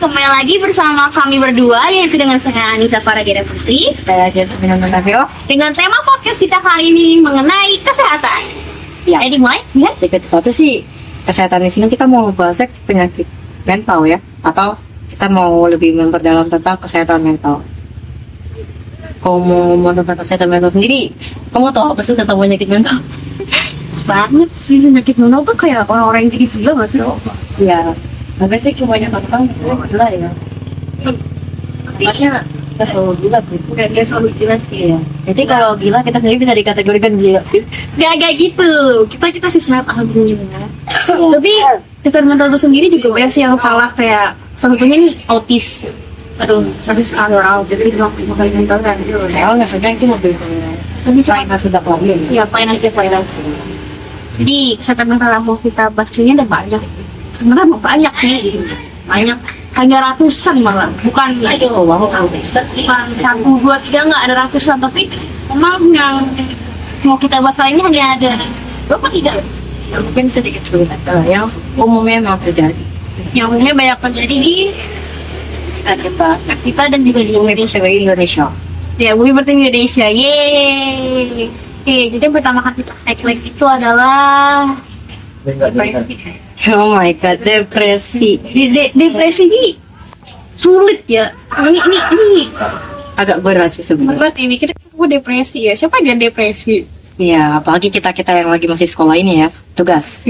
kembali lagi bersama kami berdua, yaitu dengan saya Anissa Farageda Putri. Saya Jasmine Nuntasio. Dengan tema podcast kita kali ini mengenai kesehatan. Ya. Jadi mulai, ya? Itu sih kesehatan di sini kita mau bahas penyakit mental ya, atau kita mau lebih memperdalam tentang kesehatan mental. Kalau mau ngomong tentang kesehatan mental sendiri, kamu tahu apa sih tentang penyakit mental? Banget sih penyakit mental tuh kayak orang-orang yang jadi gila nggak sih? Ya, tapi sih kebanyakan orang gila ya. Makanya kita selalu gila sih. Gak selalu gila sih. Iya. Jadi kalau gila kita sendiri bisa dikategorikan gila. Gak gitu. Kita sih semangat alhamdulillah. Tapi kesehatan mental itu sendiri juga banyak sih yang salah, kayak salah satunya nih autis. Aduh, serius orang autis itu bilang mental kan. Kalau nggak sudah itu mobil. Tapi China sudah problem. ya finance. Jadi kesehatan mental yang mau kita bahas ini ada banyak. Sebenarnya banyak sih, banyak, hanya ratusan malah, bukan bukan satu dua tiga, nggak ada ratusan, tapi memang yang mau kita bahas kali ini hanya ada berapa, tidak? Ya, mungkin sedikit cerita yang umumnya memang terjadi. Yang umumnya banyak terjadi di kita dan juga di Indonesia. ya, bumi seperti Indonesia. Yeay. Oke, jadi yang pertama kali kita highlight itu adalah depresi. Oh my god, depresi. Depresi ini sulit ya. Ini Agak berat sih sebenarnya. berat ini. Kita depresi ya. Siapa yang depresi? Ya, apalagi kita yang lagi masih sekolah ini ya, tugas.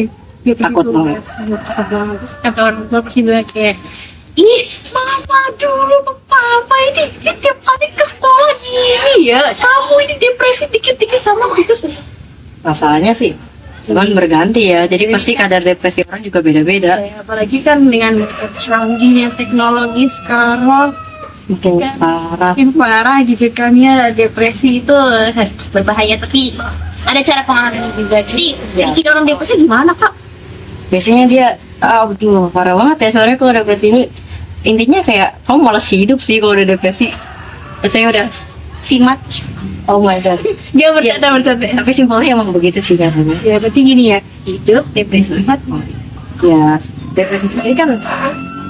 Takut banget. Takut banget. Terus kata orang tua pasti bilang kayak, ih, mama dulu, papa ini tiap kali ke sekolah gini ya. Kamu ini depresi dikit-dikit sama gitu. Masalahnya sih, cuman berganti ya. Jadi pasti kadar depresi orang juga beda-beda. Ya, apalagi kan dengan canggihnya teknologi sekarang, Mungkin parah. makin parah gitu kan ya. Depresi itu berbahaya, tapi ada cara penanganannya juga. Jadi ciri orang depresi gimana, Kak? Biasanya dia, aduh parah banget ya. Soalnya kalau depresi ini, intinya kayak kamu malas hidup sih kalau udah depresi. Biasanya udah Timat. oh my god. Dia bercanda. Tapi simpelnya emang begitu sih katanya. Ya berarti gini ya, hidup, depresi, mati. Ya, depresi sendiri kan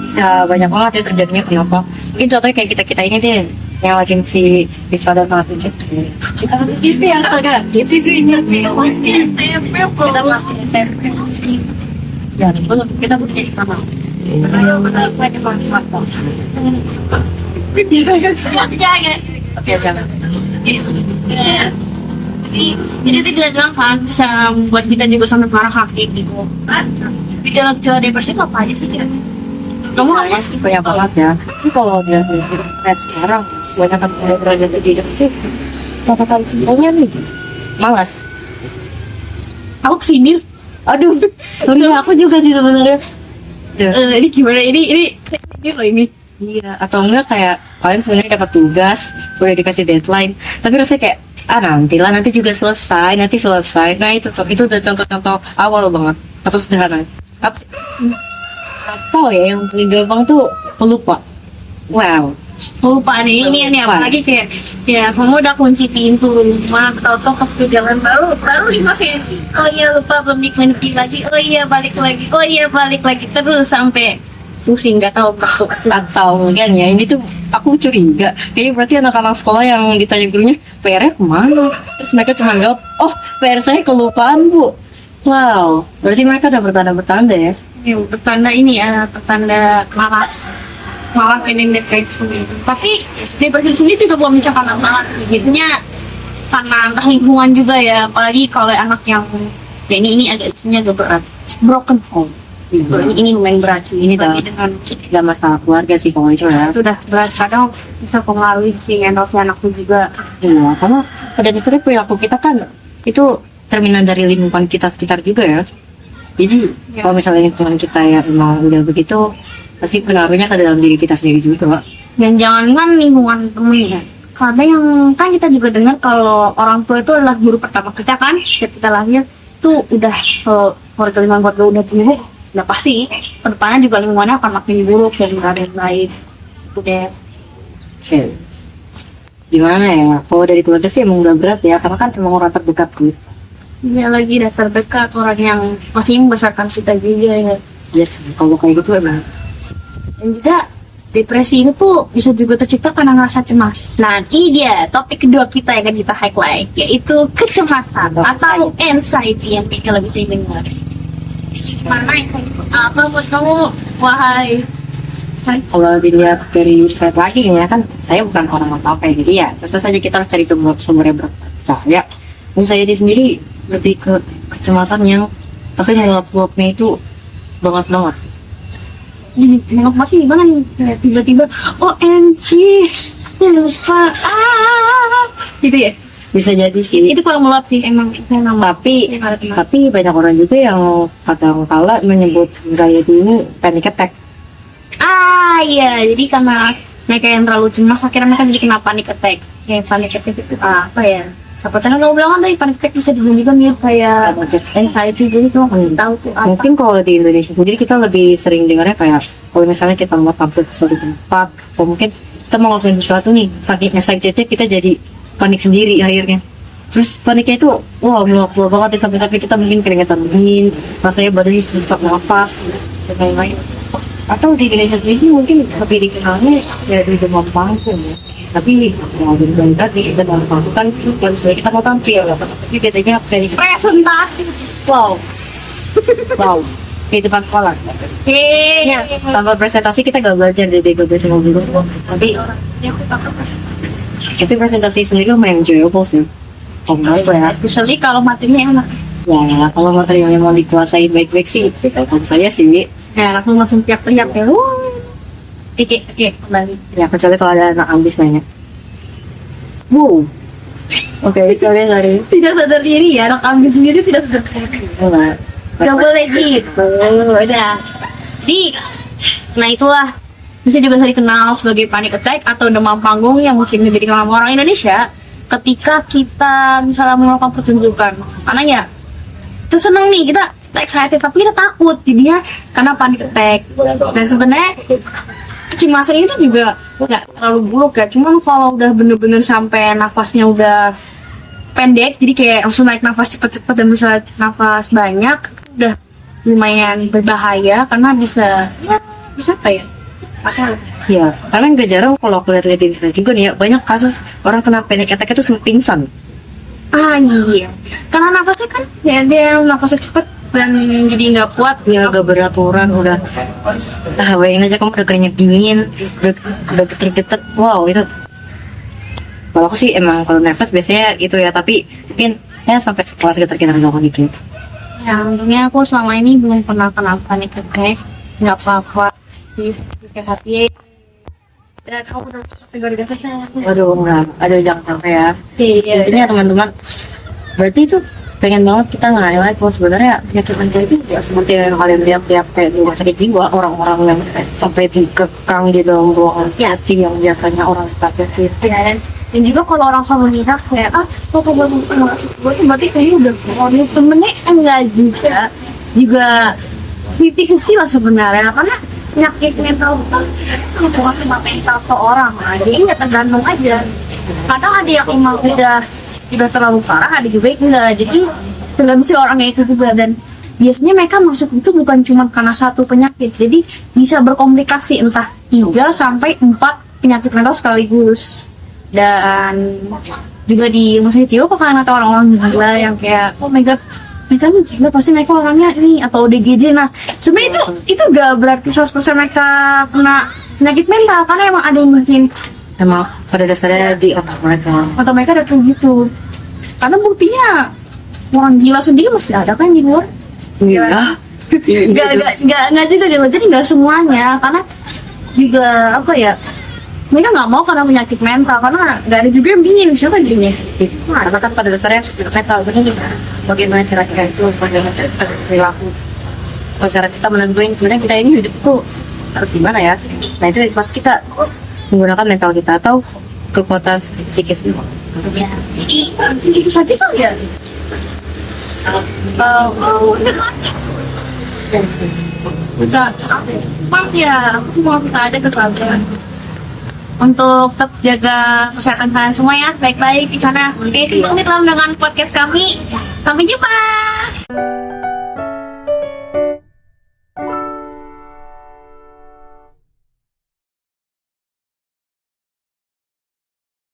bisa banyak banget ya terjadinya. Kenapa? Mungkin contohnya kayak kita ini deh, yang lagi si Biswada masih gitu. Kita masih siswi ya kan? Siswinya kita masih SMP. Ya, belum kita butuh jadi kamar. Karena banyak manfaat. Oke, jangan. Jadi itu bilang kan bisa membuat kita juga sampai parah kaki gitu. Gejala-gejala depresi itu apa aja sih kira? Kamu nanya sih banyak banget ya. Tapi kalau dia lihat sekarang banyak kan berada di hidup kata kali simpelnya nih malas. Aku kesini. Aduh, sorry aku juga sih sebenarnya. Ini gimana? Ini loh ini. Iya, atau enggak kayak kalian sebenarnya dapat tugas, udah dikasih deadline, tapi rasanya kayak nanti juga selesai, nanti selesai. Nah itu udah contoh-contoh awal banget atau sederhana. Apa ya yang paling gampang tuh pelupa. Wow. Lupa nih, ini apalagi kayak ya kamu udah kunci pintu rumah, tahu-tahu pas ke jalan baru 5 cm. Oh iya, lupa belum dikunci lagi. Oh iya, balik lagi terus sampai pusing, nggak tahu waktu. Atau mungkin ya ini tuh aku curiga kayaknya berarti anak-anak sekolah yang ditanya gurunya PR-nya kemana, terus mereka cuma jawab, oh PR saya kelupaan bu. Wow, berarti mereka udah bertanda ya. Ya, pertanda ini ya, pertanda malas ini depresi gitu. Tapi depresi sendiri juga belum bisa karena malas gitunya, karena entah lingkungan juga ya, apalagi kalau anak yang ya ini agak berat, broken home. Ini lumayan berat sih. Ini Apalagi dengan nggak masalah keluarga sih kalau itu ya. itu udah berat, kadang bisa pengaruhi si mental si anakku juga. Iya, karena pada dasarnya perilaku kita kan itu cerminan dari lingkungan kita sekitar juga ya. Jadi Ya. kalau misalnya lingkungan kita ya emang udah begitu, pasti pengaruhnya ke dalam diri kita sendiri juga. Dan jangankan lingkungan temen ya, karena yang kan kita juga dengar kalau orang tua itu adalah guru pertama kita kan, setiap kita lahir tuh udah keluarga udah buruk, udah pasti kedepannya juga lingkungannya akan makin buruk dan nggak ada yang baik. Udah. Oke. Gimana ya? Kalau dari keluarga sih emang udah berat ya, karena kan emang orang terdekat gue. Ini lagi dasar dekat orang yang masih membesarkan kita juga ya. Yes, kalau kayak gitu emang. Dan juga depresi itu tuh bisa juga tercipta karena ngerasa cemas. Nah, ini dia topik kedua kita yang akan kita highlight, yaitu kecemasan atau anxiety yang kita lebih sering dengar. Mana apa buat kamu, wahai? Kalau dilihat dari sudut lagi ya kan, saya bukan orang apa-apa ya, jadi ya tentu saja kita harus cari sumber yang berpercaya. Dan saya sendiri lebih ke kecemasan yang tapi meluap-luapnya itu banget. Nengok mati gimana nih? Kayak tiba-tiba OMG lupa gitu ya. Bisa jadi sih. Itu kalau meluap sih emang Tapi banyak orang juga yang kadang kala menyebut anxiety ini panic attack. Iya, jadi karena mereka yang terlalu cemas akhirnya mereka jadi kena panic attack. Kayak panic attack itu apa ya? Siapa tahu kamu bilang kan tadi panic attack bisa dibilang juga mirip kayak anxiety, jadi tuh nggak tahu tuh apa. Mungkin kalau di Indonesia sendiri kita lebih sering dengarnya kayak kalau misalnya kita mau tampil ke suatu tempat, atau mungkin kita mau ngelakuin sesuatu nih, saking excitednya kita jadi panik sendiri akhirnya. Terus paniknya itu wah meluap-luap banget ya, sampai kita mungkin keringetan dingin, rasanya badannya sesak nafas dan lain-lain. Atau di Indonesia sendiri mungkin lebih dikenalnya ya di demam panggung ya. Tapi mau bilang tadi kita demam panggung kan kalau misalnya kita mau tampil, tapi bedanya dari Presentasi. wow di depan sekolah. Ya, tanpa presentasi kita gak belajar dari beberapa mobil. Tapi presentasi sendiri lumayan enjoyable sih. Especially kalau materinya enak. Ya, kalau materi yang mau dikuasai baik-baik sih, menurut saya sih, Ya, langsung teriak-teriak ya. Oke, kembali. ya kecuali kalau ada anak ambis nanya. Wow. Oke, kecuali dari Tidak sadar diri ya, anak ambil sendiri tidak sadar diri. Gak boleh gitu, udah. Nah itulah, bisa juga sering dikenal sebagai panic attack atau demam panggung yang mungkin menjadi kenal orang Indonesia ketika kita misalnya melakukan pertunjukan. Karena ya, kita seneng nih, kita excited tapi kita takut jadinya karena panic attack. Dan sebenarnya kecemasan itu juga nggak terlalu buruk ya, cuman kalau udah bener-bener sampai nafasnya udah pendek, jadi kayak langsung naik nafas cepet-cepet dan bisa nafas banyak, udah lumayan berbahaya karena bisa apa ya? Macam ya, karena nggak jarang kalau aku lihat-lihat di internet juga nih ya, banyak kasus orang kena panic attack itu sampai pingsan. iya, karena nafasnya kan ya dia nafasnya cepet dan jadi nggak kuat. Ya agak beraturan udah. Bayangin aja kamu udah keringet dingin, udah geter-geter. Wow itu. Kalau aku sih emang kalau nervous biasanya gitu ya, tapi mungkin ya sampai setelah getar-getar doang gitu. Ya untungnya aku selama ini belum pernah kena panic attack, nggak apa-apa. Sehat ya. Dan kamu udah kategori dasarnya. Waduh enggak, aduh jangan sampai ya. Iya. Intinya teman-teman, berarti itu pengen banget kita nge-highlight bahwa sebenarnya penyakit mental itu ya seperti yang kalian lihat kayak di rumah sakit jiwa, orang-orang yang sampai dikekang di dalam ruangan yatim yang biasanya orang sakit. Ya, dan juga kalau orang sama melihat kayak kok baru berarti kayaknya udah kronis, sebenarnya enggak juga 50-50 lah sebenarnya, karena penyakit mental itu bukan cuma mental seorang, jadi nggak tergantung aja. Kadang ada yang emang udah terlalu parah, ada juga yang enggak, jadi nggak bisa orangnya itu juga. Dan biasanya mereka masuk itu bukan cuma karena satu penyakit, jadi bisa berkomplikasi entah 3-4 penyakit mental sekaligus. Dan juga di rumah sakit jiwa kan atau orang-orang gila yang kayak mereka nih gila, pasti mereka orangnya ini atau ODGJ. Nah sebenarnya itu gak berarti 100% mereka kena penyakit mental, karena emang ada yang mungkin Emang pada dasarnya di otak mereka. atau mereka ada kayak gitu, karena buktinya orang gila sendiri masih ada kan di luar. Iya. Nggak juga gitu, jadi nggak semuanya, karena juga apa ya, mereka nggak mau karena penyakit mental, karena nggak ada juga yang dingin, siapa yang dingin? Karena kan pada dasarnya mental itu bagaimana cara kita itu, bagaimana cara perilaku, cara kita menentuin sebenarnya kita ini hidup tuh harus gimana ya. Nah itu pas kita menggunakan mental kita atau kekuatan psikis. Ya, jadi itu saja kan ya. Udah, maaf ya, aku mau minta aja ke kalian untuk tetap jaga kesehatan kalian semua ya, baik-baik di sana. Oke, terima kasih telah mendengarkan podcast kami. Sampai jumpa.